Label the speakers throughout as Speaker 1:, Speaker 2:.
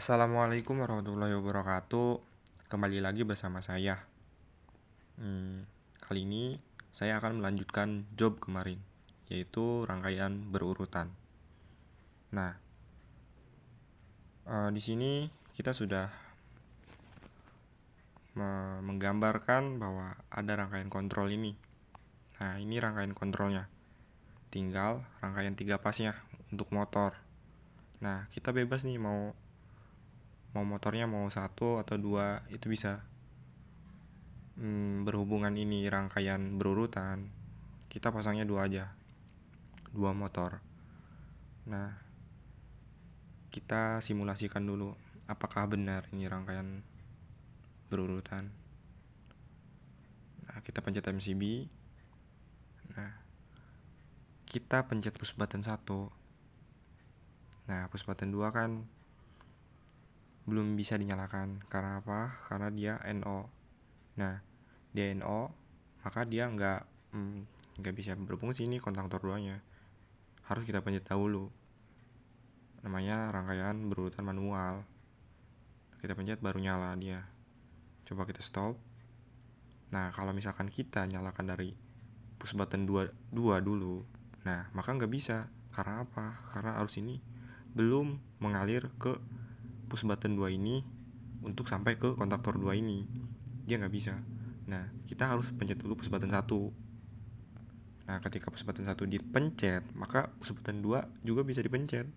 Speaker 1: Assalamualaikum warahmatullahi wabarakatuh. Kembali lagi bersama saya. Kali ini saya akan melanjutkan job kemarin, yaitu rangkaian berurutan. Nah, di sini kita sudah menggambarkan bahwa ada rangkaian kontrol ini. Nah, ini rangkaian kontrolnya. Tinggal rangkaian 3 pasnya untuk motor. Nah, kita bebas nih mau motornya mau 1 atau 2 itu bisa. Berhubungan ini rangkaian berurutan, kita pasangnya 2 aja, 2 motor. Nah, kita simulasikan dulu apakah benar ini rangkaian berurutan. Nah, kita pencet MCB. Nah, kita pencet push button 1. Nah, push button 2 kan belum bisa dinyalakan. Karena apa? Karena dia NO. Nah, dia NO, maka dia nggak bisa berfungsi nih kontaktor 2-nya. Harus kita pencet dahulu. Namanya rangkaian berurutan manual. Kita pencet baru nyala dia. Coba kita stop. Nah, kalau misalkan kita nyalakan dari push button 2 dulu, nah maka nggak bisa. Karena apa? Karena arus ini belum mengalir ke push button 2 ini untuk sampai ke kontaktor 2 ini. Dia nggak bisa. Nah, kita harus pencet dulu push button 1. Nah, ketika push button 1 dipencet, maka push button 2 juga bisa dipencet.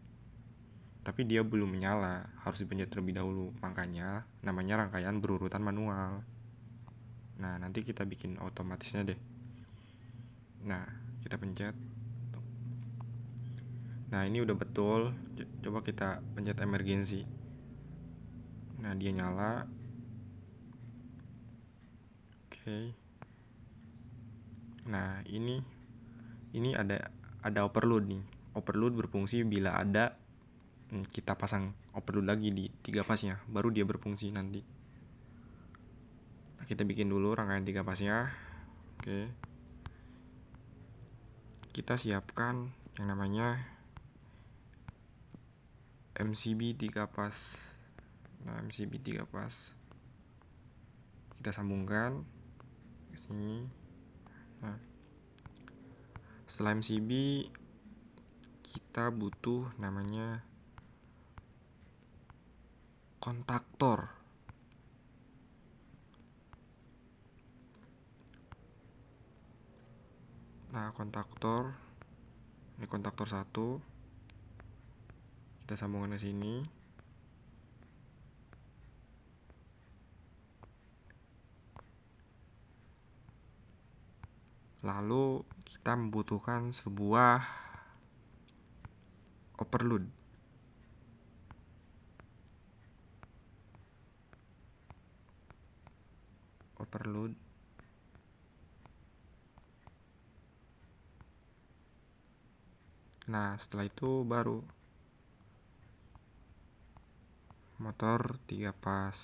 Speaker 1: Tapi dia belum menyala, harus dipencet terlebih dahulu. Makanya namanya rangkaian berurutan manual. Nah, nanti kita bikin otomatisnya deh. Nah, kita pencet. Nah, ini udah betul. Coba kita pencet emergency. Nah, dia nyala. Oke. Nah, ini ada overload nih. Overload berfungsi bila ada kita pasang overload lagi di 3 pasnya, baru dia berfungsi nanti. Nah, kita bikin dulu rangkaian 3 pasnya. Oke. Kita siapkan yang namanya MCB 3 pas. Nah, MCB 3 pas kita sambungkan ke sini. Nah, setelah MCB kita butuh namanya kontaktor. Nah, ini kontaktor 1. Kita sambungkan ke sini. Lalu kita membutuhkan sebuah overload. Nah, setelah itu baru motor 3 pas.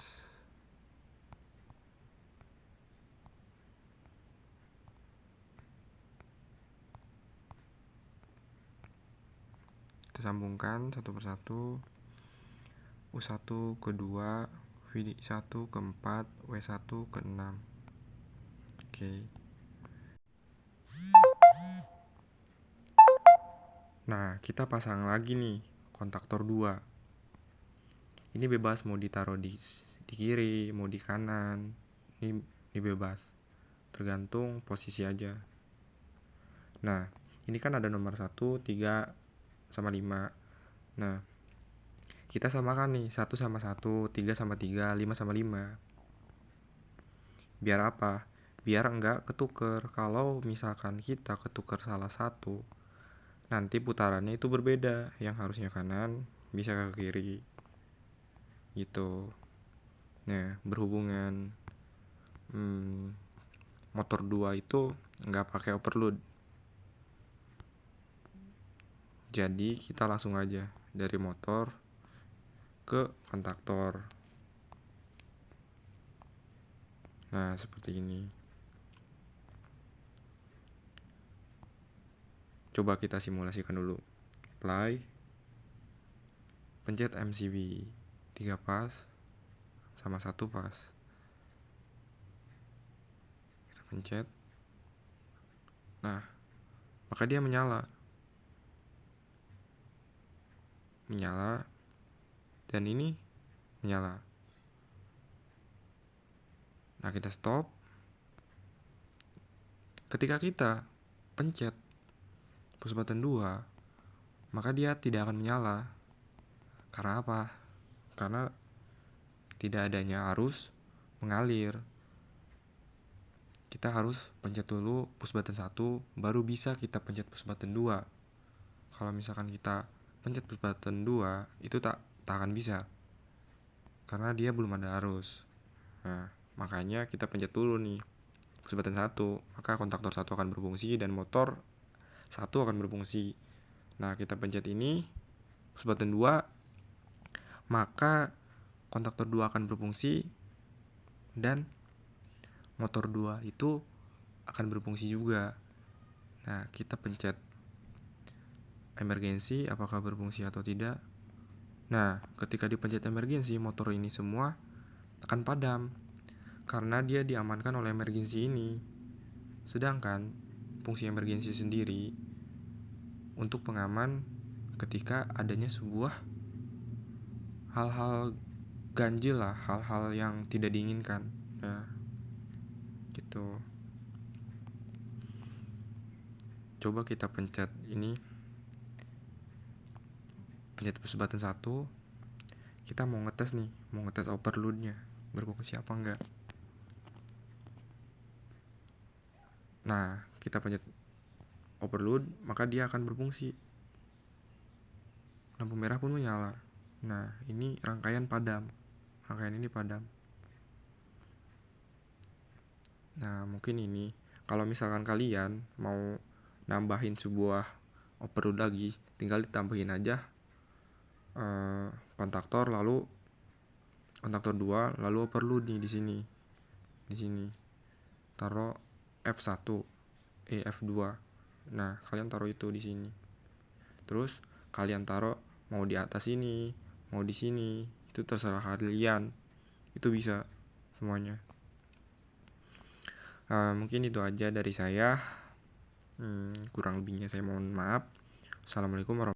Speaker 1: Kita sambungkan satu persatu. U1 ke 2, V1 ke 4, W1 ke 6. Oke. Nah, kita pasang lagi nih kontaktor 2. Ini bebas mau ditaruh di kiri, mau di kanan. Ini bebas. Tergantung posisi aja. Nah, ini kan ada nomor 1, 3 sama 5. Nah, kita samakan nih 1 sama 1, 3 sama 3, 5 sama 5. Biar apa? Biar enggak ketuker. Kalau misalkan kita ketuker salah satu, nanti putarannya itu berbeda. Yang harusnya kanan bisa ke kiri gitu. Nah, berhubungan motor 2 itu nggak pakai overload. Jadi kita langsung aja dari motor ke kontaktor. Nah, seperti ini. Coba kita simulasikan dulu. Play. Pencet MCB 3 pas sama 1 pas. Kita pencet. Nah, maka dia menyala. Dan ini menyala. Nah, kita stop. Ketika kita pencet push button 2, maka dia tidak akan menyala. Karena apa? Karena tidak adanya arus mengalir. Kita harus pencet dulu push button 1, baru bisa kita pencet push button 2. Kalau misalkan kita pencet push button 2, itu tak akan bisa. Karena dia belum ada arus. Nah, makanya kita pencet dulu nih push button 1, maka kontaktor 1 akan berfungsi dan motor 1 akan berfungsi. Nah, kita pencet ini push button 2, maka kontaktor 2 akan berfungsi dan motor 2 itu akan berfungsi juga. Nah, kita pencet emergency, apakah berfungsi atau tidak. Nah, ketika dipencet emergency, motor ini semua akan padam karena dia diamankan oleh emergency ini. Sedangkan fungsi emergency sendiri untuk pengaman ketika adanya sebuah hal-hal ganjil lah, hal-hal yang tidak diinginkan. Nah, gitu. Coba kita pencet ini, pencet push button 1. Kita mau ngetes nih, mau ngetes overloadnya berfungsi apa enggak. Nah, kita pencet overload, maka dia akan berfungsi. Lampu merah pun menyala. Nah, ini rangkaian padam. Rangkaian ini padam. Nah, mungkin ini kalau misalkan kalian mau nambahin sebuah overload lagi, tinggal ditambahin aja kontaktor, lalu kontaktor 2, lalu overload nih di sini. Di sini. Taruh F1, F2. Nah, kalian taruh itu di sini. Terus kalian taruh mau di atas ini, mau di sini, itu terserah kalian. Itu bisa semuanya. Mungkin itu aja dari saya. Kurang lebihnya saya mohon maaf. Assalamualaikum warahmatullahi wabarakatuh.